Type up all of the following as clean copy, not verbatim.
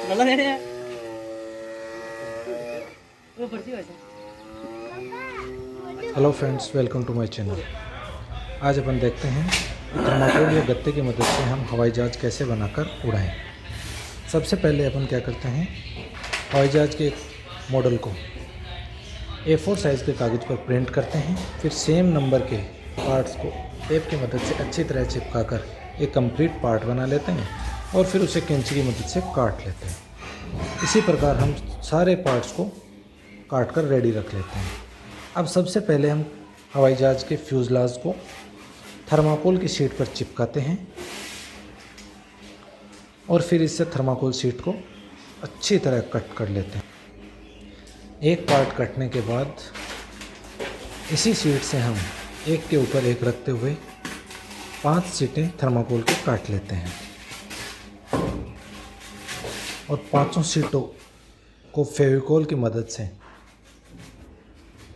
Hello friends, welcome to my channel. आज अपन देखते हैं थर्माकोल या गत्ते की मदद से हम हवाई जहाज़ कैसे बनाकर उड़ाएं। सबसे पहले अपन क्या करते हैं, हवाई जहाज़ के मॉडल को A4 साइज़ के कागज़ पर प्रिंट करते हैं। फिर सेम नंबर के पार्ट्स को टेप की मदद से अच्छी तरह चिपका कर एक कंप्लीट पार्ट बना लेते हैं और फिर उसे कैंची की मदद से काट लेते हैं। इसी प्रकार हम सारे पार्ट्स को काट कर रेडी रख लेते हैं। अब सबसे पहले हम हवाई जहाज़ के फ्यूज़लाज को थर्माकोल की शीट पर चिपकाते हैं और फिर इससे थर्माकोल शीट को अच्छी तरह कट कर लेते हैं। एक पार्ट कटने के बाद इसी शीट से हम एक के ऊपर एक रखते हुए 5 शीटें थर्माकोल की काट लेते हैं और पांचों शीटों को फेविकोल की मदद से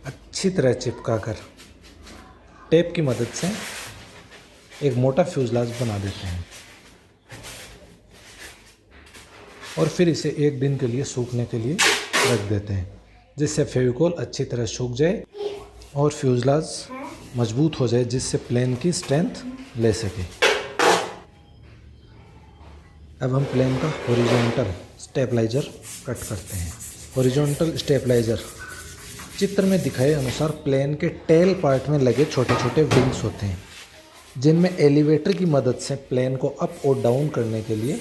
अच्छी तरह चिपकाकर टेप की मदद से एक मोटा फ्यूज़लाज बना देते हैं और फिर इसे एक दिन के लिए सूखने के लिए रख देते हैं, जिससे फेविकोल अच्छी तरह सूख जाए और फ्यूज़लाज मजबूत हो जाए, जिससे प्लेन की स्ट्रेंथ ले सके। अब हम प्लेन का हॉरिजॉन्टल स्टेबलाइज़र कट करते हैं। हॉरिजॉन्टल स्टेबलाइज़र चित्र में दिखाए अनुसार प्लेन के टेल पार्ट में लगे छोटे छोटे विंग्स होते हैं, जिनमें एलिवेटर की मदद से प्लेन को अप और डाउन करने के लिए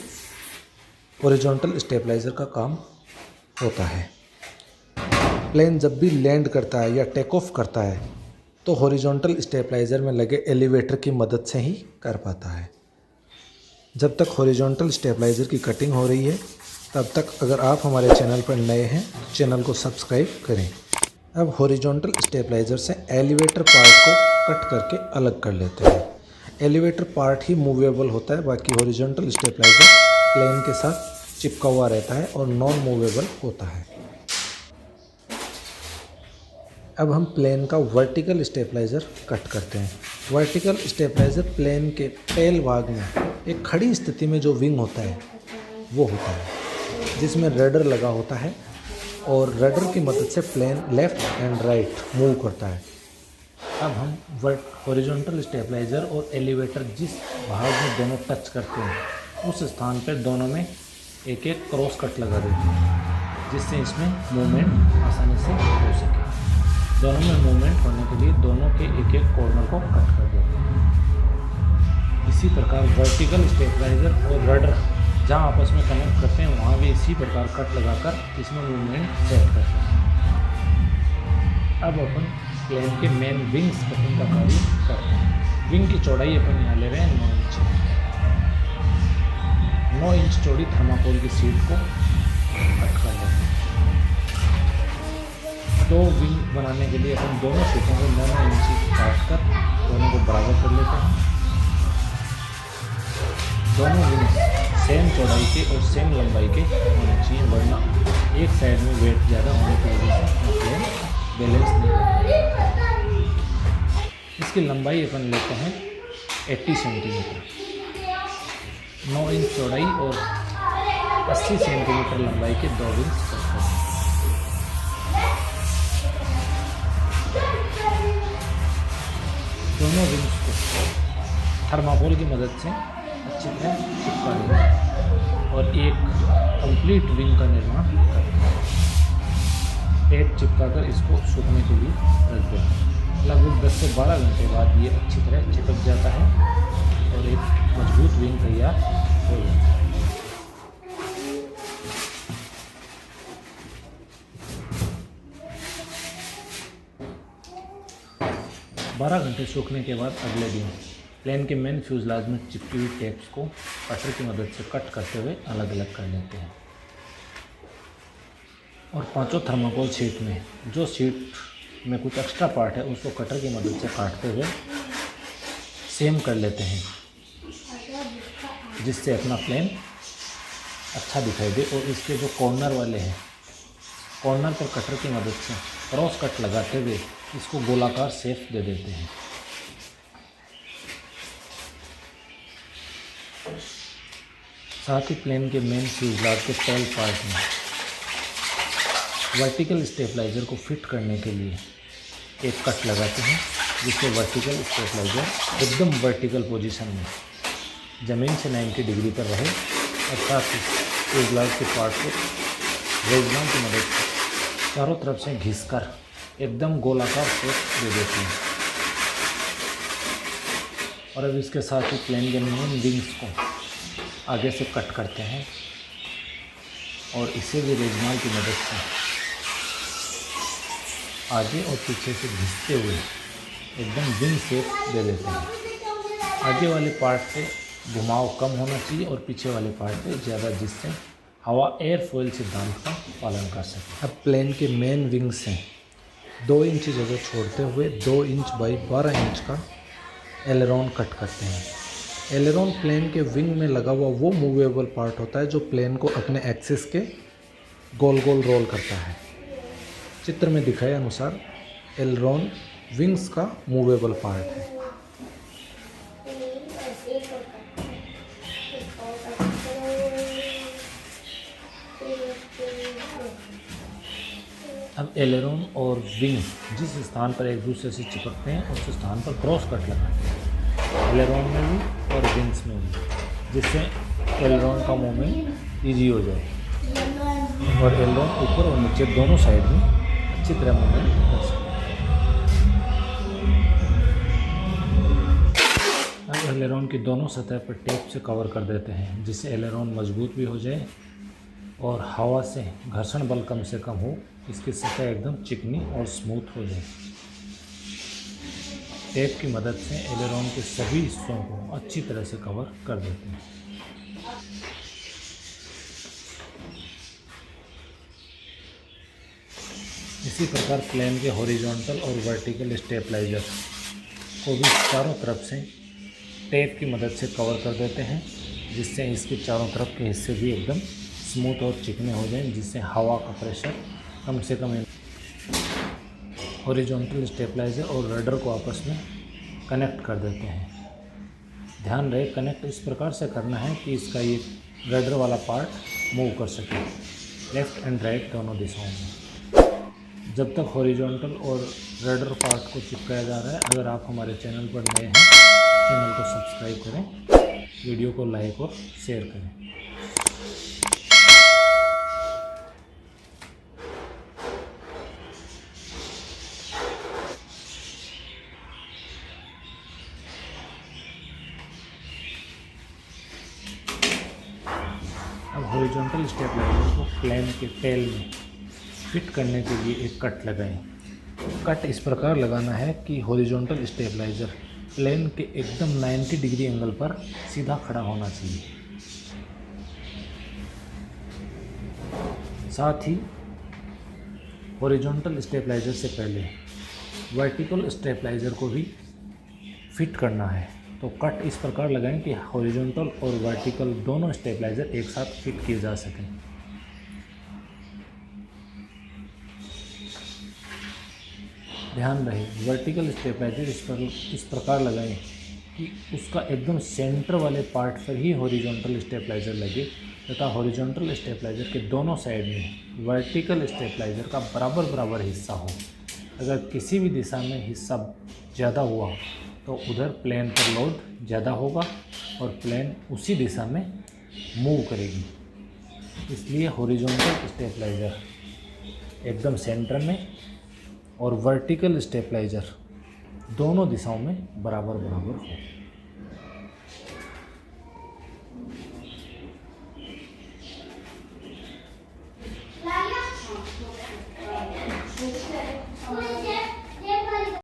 हॉरिजॉन्टल स्टेबलाइज़र का काम होता है। प्लेन जब भी लैंड करता है या टेक ऑफ करता है तो हॉरिजॉन्टल स्टेबलाइज़र में लगे एलिवेटर की मदद से ही कर पाता है। जब तक हॉरिजॉन्टल स्टेबलाइज़र की कटिंग हो रही है, तब तक अगर आप हमारे चैनल पर नए हैं तो चैनल को सब्सक्राइब करें। अब हॉरिजॉन्टल स्टेबलाइज़र से एलिवेटर पार्ट को कट करके अलग कर लेते हैं। एलिवेटर पार्ट ही मूवेबल होता है, बाकी हॉरिजॉन्टल स्टेबलाइज़र प्लेन के साथ चिपका हुआ रहता है और नॉन मूवेबल होता है। अब हम प्लेन का वर्टिकल स्टेबलाइज़र कट करते हैं। वर्टिकल स्टेबलाइज़र प्लेन के टेल भाग में एक खड़ी स्थिति में जो विंग होता है वो होता है, जिसमें रडर लगा होता है और रडर की मदद से plane left and right move करता है। अब हम हॉरिजॉन्टल स्टेबलाइज़र और एलिवेटर जिस भाग में दोनों टच करते हैं उस स्थान पर दोनों में एक एक क्रॉस कट लगा देते हैं, जिससे इसमें मूवमेंट आसानी से हो सके। दोनों में मूवमेंट होने के लिए दोनों के एक एक कॉर्नर को कट कर देते हैं। इसी प्रकार वर्टिकल स्टेबलाइज़र और रडर जहाँ आपस में कनेक्ट करते हैं वहाँ भी इसी प्रकार कट लगाकर इसमें मूवमेंट सेट करते हैं। अब अपन प्लेन के मेन विंग्स कटिंग का कार्य करते हैं। विंग की चौड़ाई अपन यहाँ ले रहे हैं 9 इंच। 9 इंच चौड़ी थर्माकोल की शीट को कट कर लेते हैं। 2 विंग बनाने के लिए अपन दोनों शीटों को 9 इंच काट कर दोनों को बराबर कर लेते हैं। दोनों विंग सेम चौड़ाई के और सेम लंबाई के होने चाहिए, वरना एक साइड में वेट ज़्यादा होने की वजह से प्लेन बैलेंस नहीं होता। इसकी लंबाई अपन लेते हैं 80 सेंटीमीटर। 9 इंच चौड़ाई और 80 सेंटीमीटर लंबाई के 2 विंग्स कट करते हैं। दोनों विंग्स को थर्माकोल की मदद से अच्छी तरह चिपका देंगे और एक कंप्लीट विंग का निर्माण करते हैं। टेप चिपकाकर इसको सूखने के लिए रख देते हैं। लगभग 10 से 12 घंटे बाद ये अच्छी तरह चिपक जाता है और एक मजबूत विंग तैयार हो जाता है। बारह घंटे सूखने के बाद अगले दिन प्लेन के मेन फ्यूज़लाज में चिपकी हुई टेप्स को कटर की मदद से कट करते हुए अलग अलग कर लेते हैं और पांचों थर्माकोल शीट में जो शीट में कुछ एक्स्ट्रा पार्ट है उसको कटर की मदद से काटते हुए सेम कर लेते हैं, जिससे अपना प्लेन अच्छा दिखाई दे। और इसके जो कॉर्नर वाले हैं, कॉर्नर पर कटर की मदद से क्रॉस कट लगाते हुए इसको गोलाकार शेप दे देते हैं। साथ ही प्लेन के मेन फ्यूजलाज के टेल पार्ट में वर्टिकल स्टेबलाइज़र को फिट करने के लिए एक कट लगाते हैं, जिससे वर्टिकल स्टेबलाइज़र एकदम वर्टिकल पोजीशन में ज़मीन से 90 डिग्री पर रहे और साथ ही फ्यूजलाज के पार्ट को रेजनाम की मदद से चारों तरफ से घिसकर एकदम गोलाकार शेप दे देते हैं। और अब इसके साथ ही प्लेन के मेन विंग्स को आगे से कट करते हैं और इसे भी रेजनाल की मदद से आगे और पीछे से घिसते हुए एकदम विंग शेप दे देते हैं। आगे वाले पार्ट पे घुमाव कम होना चाहिए और पीछे वाले पार्ट पे ज़्यादा, जिससे हवा एयरफॉयल सिद्धांत का पालन कर सके। अब प्लेन के मेन विंग से 2 इंच जगह छोड़ते हुए 2 इंच बाई 12 इंच का एलेरॉन कट करते हैं। एलेरॉन प्लेन के विंग में लगा हुआ वो मूवेबल पार्ट होता है जो प्लेन को अपने एक्सिस के गोल गोल रोल करता है। चित्र में दिखाए अनुसार एलेरॉन विंग्स का मूवेबल पार्ट है। अब एलेरॉन और विंग जिस स्थान पर एक दूसरे से चिपकते हैं उस स्थान पर क्रॉस कट लगाते हैं, एलेरॉन में भी और विंग्स में भी, जिससे एलेरॉन का मूवमेंट ईजी हो जाए और एलेरॉन ऊपर और नीचे दोनों साइड में अच्छी तरह मूवमेंट कर सके। अब एलेरॉन की दोनों सतह पर टेप से कवर कर देते हैं, जिससे एलेरॉन मजबूत भी हो जाए और हवा से घर्षण बल कम से कम हो, इसकी सतह एकदम चिकनी और स्मूथ हो जाए। टेप की मदद से एलेरॉन के सभी हिस्सों को अच्छी तरह से कवर कर देते हैं। इसी प्रकार प्लेन के हॉरिजॉन्टल और वर्टिकल स्टेबलाइजर को भी चारों तरफ से टेप की मदद से कवर कर देते हैं, जिससे इसके चारों तरफ के हिस्से भी एकदम स्मूथ और चिकने हो जाएं, जिससे हवा का प्रेशर कम से कम। हॉरिजॉन्टल स्टेबलाइजर और रडर को आपस में कनेक्ट कर देते हैं। ध्यान रहे कनेक्ट इस प्रकार से करना है कि इसका ये रडर वाला पार्ट मूव कर सके लेफ़्ट एंड राइट दोनों दिशाओं में। जब तक हॉरिजॉन्टल और रडर पार्ट को चिपकाया जा रहा है, अगर आप हमारे चैनल पर नए हैं, चैनल को सब्सक्राइब करें, वीडियो को लाइक और शेयर करें। अब हॉरिजॉन्टल स्टेबलाइजर को प्लेन के टेल में फिट करने के लिए एक कट लगाएं। कट इस प्रकार लगाना है कि हॉरिजॉन्टल स्टेबलाइजर प्लेन के एकदम 90 डिग्री एंगल पर सीधा खड़ा होना चाहिए। साथ ही हॉरिजॉन्टल स्टेबलाइजर से पहले वर्टिकल स्टेबलाइजर को भी फिट करना है, तो कट इस प्रकार लगाएं कि हॉरिजॉन्टल और वर्टिकल दोनों स्टेबलाइजर एक साथ फिट किए जा सकें। ध्यान रहे वर्टिकल स्टेबलाइजर इस प्रकार लगाएं कि उसका एकदम सेंटर वाले पार्ट पर ही हॉरिजॉन्टल स्टेबलाइजर लगे तथा हॉरिजॉन्टल स्टेबलाइजर के दोनों साइड में वर्टिकल स्टेबलाइजर का बराबर बराबर हिस्सा हो। अगर किसी भी दिशा में हिस्सा ज़्यादा हुआ तो उधर प्लेन पर लोड ज़्यादा होगा और प्लेन उसी दिशा में मूव करेगी। इसलिए हॉरिजॉन्टल स्टेबलाइजर एकदम सेंटर में और वर्टिकल स्टेबलाइजर दोनों दिशाओं में बराबर बराबर हो।